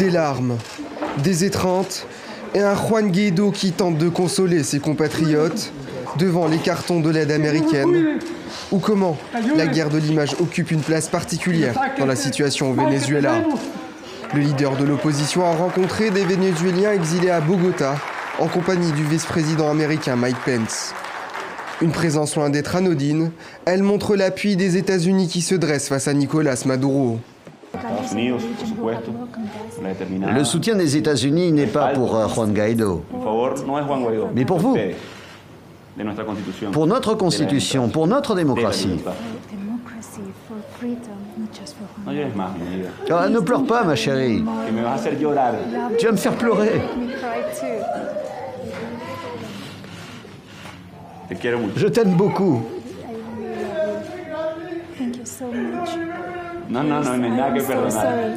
Des larmes, des étreintes et un Juan Guaido qui tente de consoler ses compatriotes devant les cartons de l'aide américaine, ou comment la guerre de l'image occupe une place particulière dans la situation au Venezuela. Le leader de l'opposition a rencontré des Vénézuéliens exilés à Bogota en compagnie du vice-président américain Mike Pence. Une présence loin d'être anodine, elle montre l'appui des États-Unis qui se dressent face à Nicolás Maduro. Le soutien des États-Unis n'est pas pour Juan Guaido, mais pour vous, pour notre Constitution, pour notre démocratie. Ah, ne pleure pas, ma chérie. Tu vas me faire pleurer. Je t'aime beaucoup.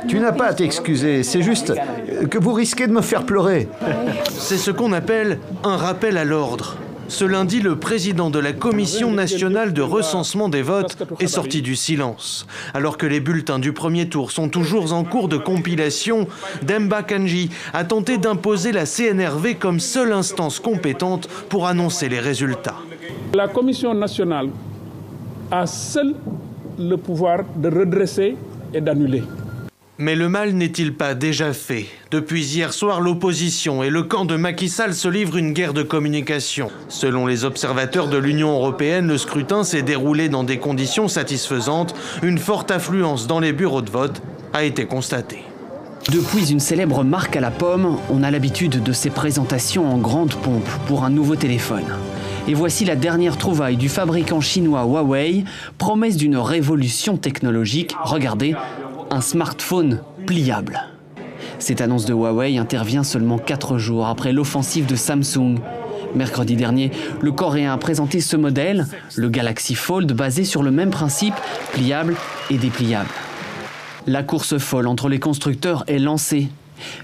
Tu n'as pas à t'excuser, c'est juste que vous risquez de me faire pleurer. C'est ce qu'on appelle un rappel à l'ordre. Ce lundi, le président de la Commission nationale de recensement des votes est sorti du silence. Alors que les bulletins du premier tour sont toujours en cours de compilation, Demba Kandji a tenté d'imposer la CNRV comme seule instance compétente pour annoncer les résultats. La Commission nationale a seul le pouvoir de redresser et d'annuler. Mais le mal n'est-il pas déjà fait? Depuis hier soir, l'opposition et le camp de Macky Sall se livrent une guerre de communication. Selon les observateurs de l'Union européenne, le scrutin s'est déroulé dans des conditions satisfaisantes. Une forte affluence dans les bureaux de vote a été constatée. Depuis une célèbre marque à la pomme, on a l'habitude de ces présentations en grande pompe pour un nouveau téléphone. Et voici la dernière trouvaille du fabricant chinois Huawei, promesse d'une révolution technologique. Regardez, un smartphone pliable. Cette annonce de Huawei intervient seulement 4 jours après l'offensive de Samsung. Mercredi dernier, le Coréen a présenté ce modèle, le Galaxy Fold, basé sur le même principe, pliable et dépliable. La course folle entre les constructeurs est lancée.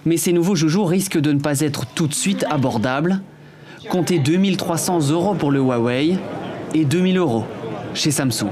Mais ces nouveaux joujoux risquent de ne pas être tout de suite abordables. Comptez 2 300 € pour le Huawei et 2 000 € chez Samsung.